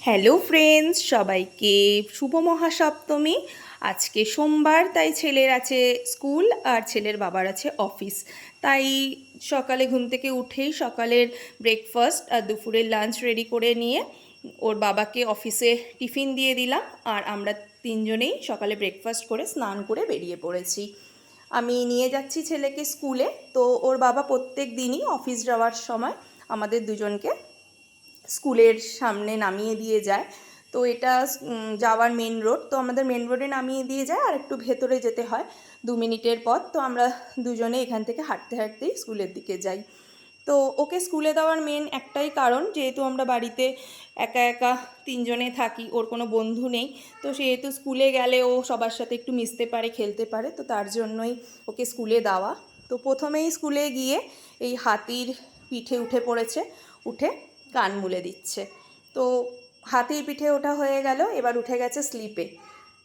Hello friends, সবাইকে শুভ মহাসপ্তমী। আজকে সোমবার, তাই ছেলের আছে স্কুল আর ছেলের বাবার আছে অফিস। তাই সকালে ঘুম থেকে উঠেই সকালের ব্রেকফাস্ট আর দুপুরের লাঞ্চ রেডি করে নিয়ে ওর বাবাকে অফিসে টিফিন দিয়ে দিলাম। আর আমরা তিনজনেই সকালে ব্রেকফাস্ট করে স্নান করে বেরিয়ে পড়েছি। আমি নিয়ে যাচ্ছি ছেলেকে স্কুলে। তো ওর বাবা প্রত্যেক দিনই অফিস যাওয়ার সময় আমাদের দুজনকে স্কুলের সামনে নামিয়ে দিয়ে যায়। তো এটা যাওয়ার মেন রোড, তো আমাদের মেন রোডে নামিয়ে দিয়ে যায় আর একটু ভেতরে যেতে হয় 2 মিনিটের পথ। তো আমরা দুজনে এখান থেকে হাঁটতে হাঁটতেই স্কুলের দিকে যাই। তো ওকে স্কুলে দেওয়ার মেন একটাই কারণ, যেহেতু আমরা বাড়িতে একা একা তিনজনে থাকি, ওর কোনো বন্ধু নেই। তো সেহেতু স্কুলে গেলে ও সবার সাথে একটু মিশতে পারে, খেলতে পারে, তো তার জন্যই ওকে স্কুলে দেওয়া। তো প্রথমেই স্কুলে গিয়ে এই হাতির পিঠে উঠে পড়েছে, উঠে কান মুলে দিচ্ছে। তো হাতির পিঠে ওঠা হয়ে গেল, এবার উঠে গেছে স্লিপে।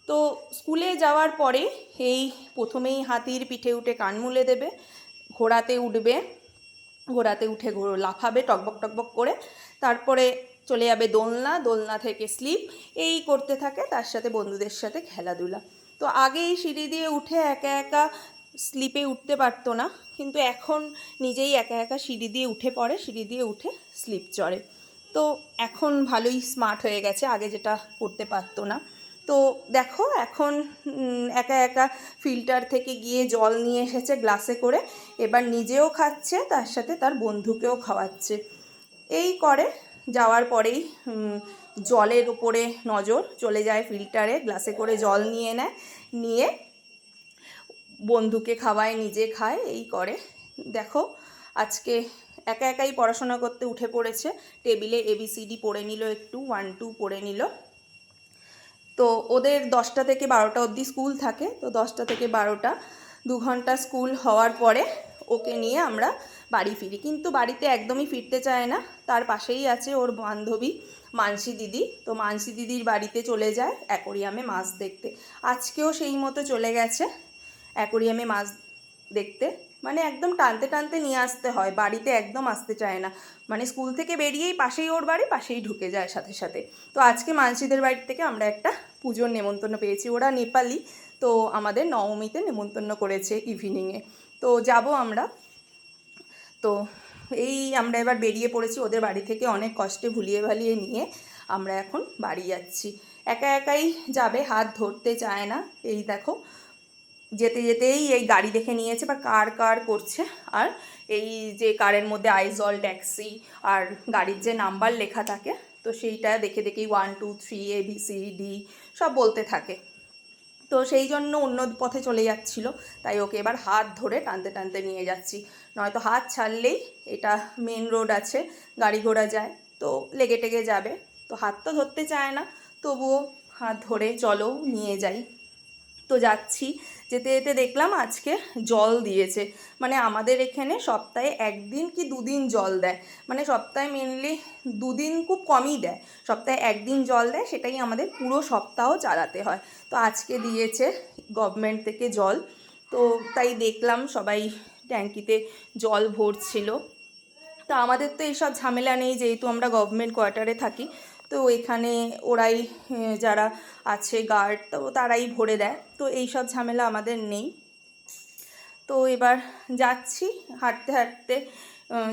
তো স্কুলে যাওয়ার পরে এই প্রথমেই হাতির পিঠে উঠে কান মুলে দেবে, ঘোড়াতে উঠবে, ঘোড়াতে উঠে লাফাবে টকবক টকবক করে, তারপরে চলে যাবে দোলনা, দোলনা থেকে স্লিপ, এই করতে থাকে, তার সাথে বন্ধুদের সাথে খেলাধুলা। তো আগে এই সিঁড়ি দিয়ে উঠে একা একা স্লিপে উঠতে পারতো না, কিন্তু এখন নিজেই একা একা সিঁড়ি দিয়ে উঠে পড়ে, সিঁড়ি দিয়ে উঠে স্লিপ চড়ে। তো এখন ভালোই স্মার্ট হয়ে গেছে, আগে যেটা করতে পারতো না। তো দেখো এখন একা একা ফিল্টার থেকে গিয়ে জল নিয়ে এসেছে গ্লাসে করে, এবার নিজেও খাচ্ছে, তার সাথে তার বন্ধুকেও খাওয়াচ্ছে। এই করে যাওয়ার পরেই জলের উপরে নজর চলে যায়, ফিল্টারে গ্লাসে করে জল নিয়ে নেয়, নিয়ে বন্ধুকে খাওয়ায়, নিজে খায়, এই করে। দেখো আজকে একা একাই পড়াশোনা করতে উঠে পড়েছে, টেবিলে ABCD পড়ে নিল, একটু 1 2 পড়ে নিল। তো ওদের 10টা থেকে 12টা অবধি স্কুল থাকে। তো 10টা থেকে 12টা 2 ঘন্টা স্কুল হওয়ার পরে ওকে নিয়ে আমরা বাড়ি ফিরি, কিন্তু বাড়িতে একদমই ফিরতে চায় না। তার পাশেই আছে ওর বান্ধবী মানসী দিদি, তো মানসী দিদির বাড়িতে চলে যায় অ্যাকোরিয়ামে মাছ দেখতে। আজকেও সেই মতো চলে গেছে অ্যাকোরিয়ামে মাছ দেখতে। মানে একদম টানতে টানতে নিয়ে আসতে হয়, বাড়িতে একদম আসতে চায় না। মানে স্কুল থেকে বেরিয়েই পাশেই ওর বাড়ি, পাশেই ঢুকে যায় সাথে সাথে। তো আজকে মানসীদের বাড়ি থেকে আমরা একটা পুজোর নেমন্তন্ন পেয়েছি, ওরা নেপালি, তো আমাদের নবমীতে নেমন্তন্ন করেছে ইভিনিংয়ে, তো যাব আমরা। তো এই আমরা এবার বেরিয়ে পড়েছি ওদের বাড়ি থেকে, অনেক কষ্টে ভুলিয়ে ভালিয়ে নিয়ে আমরা এখন বাড়ি যাচ্ছি। একা একাই যাবে, হাত ধরতে চায় না। এই দেখো যেতে যেতেই এই গাড়ি দেখে নিয়েছে, বা কার কার করছে, আর এই যে কারের মধ্যে আইজল ট্যাক্সি আর গাড়ির যে নাম্বার লেখা থাকে, তো সেইটা দেখে দেখেই 1 2 3 ABCD সব বলতে থাকে। তো সেই জন্য অন্য পথে চলে যাচ্ছিল, তাই ওকে এবার হাত ধরে টানতে টানতে নিয়ে যাচ্ছি, নয়তো হাত ছাড়লেই, এটা মেন রোড আছে, গাড়ি ঘোড়া যায়, তো লেগে টেগে যাবে। তো হাত তো ধরতে চায় না, তবুও হাত ধরে চলো নিয়ে যাই। তো যাচ্ছি, যেতে যেতে দেখলাম আজকে জল দিয়েছে। মানে আমাদের এখানে সপ্তাহে 1 দিন কি 2 দিন জল দেয়, মানে সপ্তাহে মেনলি 2 দিন খুব কমই দেয়, সপ্তাহে 1 দিন জল দেয়, সেটাই আমাদের পুরো সপ্তাহ চালাতে হয়। তো আজকে দিয়েছে গভর্নমেন্ট থেকে জল, তো তাই দেখলাম সবাই ট্যাঙ্কিতে জল ভরছিল। তো আমাদের তো এইসব ঝামেলা নেই, যেহেতু আমরা গভর্নমেন্ট কোয়ার্টারে থাকি। তো এখানে ওরাই যারা আছে গার্ড, তো তারাই ভরে দেয়, তো এই সব ঝামেলা আমাদের নেই। তো এবার যাচ্ছি হাঁটতে হাঁটতে,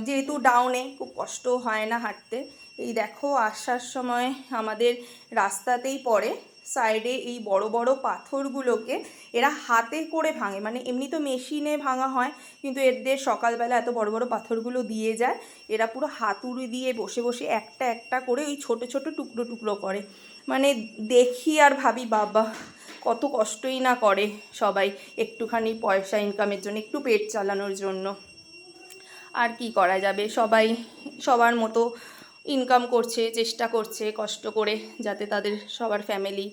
যেহেতু ডাউনে খুব কষ্ট হয় না হাঁটতে। এই দেখো আসার সময় আমাদের রাস্তাতেই পড়ে সাইডে এই বড় বড় পাথরগুলোকে এরা হাতে করে ভাঙে, মানে এমনি তো মেশিনে ভাঙা হয়, কিন্তু এদের সকালবেলা এত বড় বড় পাথরগুলো দিয়ে যায়, এরা পুরো হাতুড়ি দিয়ে বসে বসে একটা একটা করে ওই ছোট ছোট টুকরো টুকরো করে। মানে দেখি আর ভাবি বাবা কত কষ্টই না করে সবাই, একটুখানি পয়সা ইনকামের জন্য, একটু পেট চালানোর জন্য। আর কি করা যাবে, সবাই সবার মতো ইনকাম করছে, চেষ্টা করছে কষ্ট করে, যাতে তাদের সবার ফ্যামিলি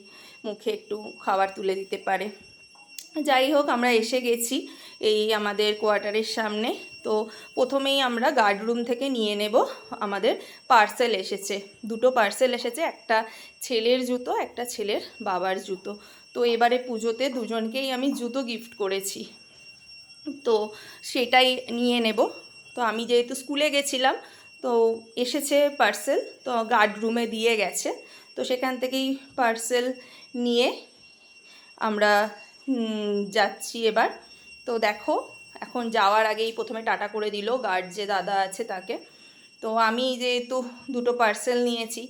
মুখে একটু খাবার তুলে দিতে পারে। যাই হোক, আমরা এসে গেছি এই আমাদের কোয়ার্টারের সামনে। তো প্রথমেই আমরা গার্ড রুম থেকে নিয়ে নেব, আমাদের পার্সেল এসেছে, 2টো পার্সেল এসেছে, একটা ছেলের জুতো, একটা ছেলের বাবার জুতো। তো এবারে পুজোতে দুজনকেই আমি জুতো গিফট করেছি, তো সেটাই নিয়ে নেব। তো আমি যেহেতু স্কুলে গেছিলাম, তো এসেছে পার্সেল, তো গার্ড রুমে দিয়ে গেছে। তো সেখান থেকেই পার্সেল নিয়ে আমরা যাচ্ছি এবার। তো দেখো এখন যাওয়ার আগেই প্রথমে টাটা করে দিল গার্ড যে দাদা আছে তাকে। তো আমি যেহেতু দুটো পার্সেল নিয়েছি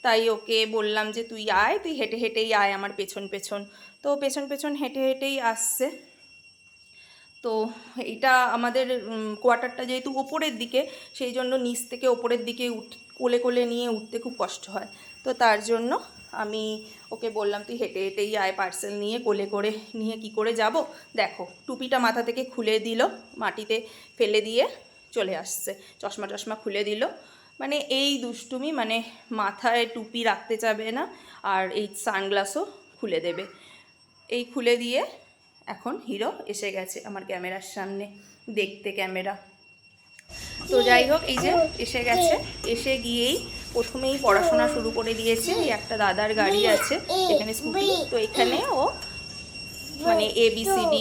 তাই ওকে বললাম যে তুই আয়, তুই হেঁটে হেঁটেই আয় আমার পেছন পেছন। তো পেছন পেছন হেঁটে হেঁটেই আসছে। তো এটা আমাদের কোয়ার্টারটা যেহেতু ওপরের দিকে, সেই জন্য নিচ থেকে ওপরের দিকে কোলে কোলে নিয়ে উঠতে খুব কষ্ট হয়। তো তার জন্য আমি ওকে বললাম তুই হেঁটে হেঁটেই আয় পার্সেল নিয়ে, কোলে করে নিয়ে কি করে যাব। দেখো টুপিটা মাথা থেকে খুলে দিল, মাটিতে ফেলে দিয়ে চলে আসছে, চশমা টশমা খুলে দিল। মানে এই দুষ্টুমি, মানে মাথায় টুপি রাখতে চাবে না আর এই সানগ্লাসও খুলে দেবে। এই খুলে দিয়ে এখন হিরো এসে গেছে আমার ক্যামেরার সামনে দেখতে ক্যামেরা। তো যাই হোক এই যে এসে গেছে, এসে গিয়েই প্রথমেই পড়াশোনা শুরু করে দিয়েছে। এই একটা দাদার গাড়ি আছে এখানে স্কুটি, তো এখানে ও মানে ABCD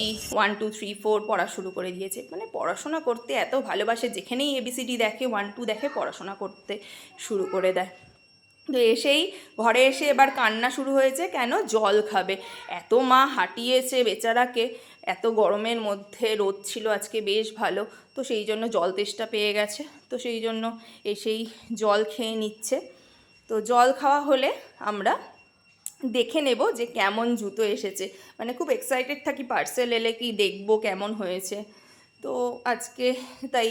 1 2 3 4 পড়া শুরু করে দিয়েছে। মানে পড়াশোনা করতে এত ভালোবাসে, যেখানেই ABCD দেখে 1 2 দেখে পড়াশোনা করতে শুরু করে দেয়। তো এসেই ঘরে এসে এবার কান্না শুরু হয়েছে, কেন জল খাবে। এত মা হাঁটিয়েছে বেচারাকে, এত গরমের মধ্যে, রোদ ছিল আজকে বেশ ভালো, তো সেই জন্য জল তেষ্টা পেয়ে গেছে। তো সেই জন্য এসেই জল খেয়ে নিচ্ছে। তো জল খাওয়া হলে আমরা দেখে নেব যে কেমন জুতো এসেছে। মানে খুব এক্সাইটেড থাকি পার্সেল এলে কি দেখব কেমন হয়েছে। তো আজকে তাই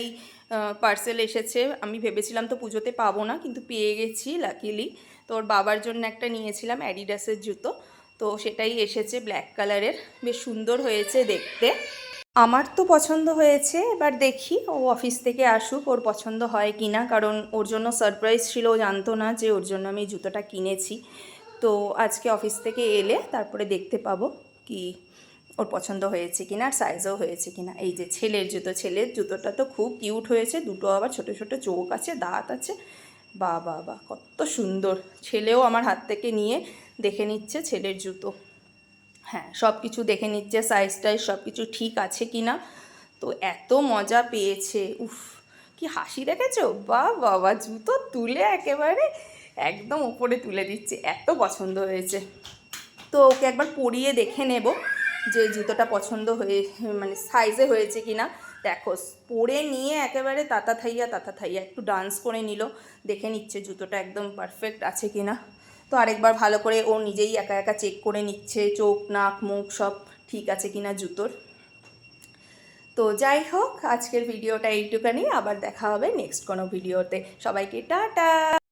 পার্সেল এসেছে। আমি ভেবেছিলাম তো পুজোতে পাবো না, কিন্তু পেয়ে গেছি লাকিলি। তো ওর বাবার জন্য একটা নিয়েছিলাম অ্যাডিডাসের জুতো, তো সেটাই এসেছে ব্ল্যাক কালারের, বেশ সুন্দর হয়েছে দেখতে। আমার তো পছন্দ হয়েছে, এবার দেখি ও অফিস থেকে আসুক ওর পছন্দ হয় কি না, কারণ ওর জন্য সারপ্রাইজ ছিল, ও জানতো না যে ওর জন্য আমি জুতোটা কিনেছি। তো আজকে অফিস থেকে এলে তারপরে দেখতে পাবো কি ওর পছন্দ হয়েছে কিনা আর সাইজও হয়েছে কিনা। এই যে ছেলের জুতো, ছেলের জুতোটা তো খুব কিউট হয়েছে, দুটো আবার ছোটো ছোটো চোখ আছে, দাঁত আছে, বা বা বা কত সুন্দর। ছেলেও আমার হাত থেকে নিয়ে দেখে নিচ্ছে ছেলের জুতো, হ্যাঁ সব কিছু দেখে নিচ্ছে, সাইজ টাইজ সব কিছু ঠিক আছে কি না। তো এত মজা পেয়েছে, উফ কি হাসি দেখেছো, বা বাবা জুতো তুলে একেবারে একদম উপরে তুলে দিচ্ছে, এত পছন্দ হয়েছে। তো ওকে একবার পরিয়ে দেখে নেব যে জুতোটা পছন্দ হয়ে মানে সাইজে হয়েছে কি না। দেখো পরে নিয়ে একেবারে তাতা থাইয়া একটু ডান্স করে নিল, দেখে নিচ্ছে জুতোটা একদম পারফেক্ট আছে কি না। তো আরেকবার ভালো করে ও নিজেই একা একা চেক করে নিচ্ছে চোখ নাক মুখ সব ঠিক আছে কি না জুতোর। তো যাই হোক আজকের ভিডিওটা এইটুখানি, আবার দেখা হবে নেক্সট কোনো ভিডিওতে। সবাইকে টাটা।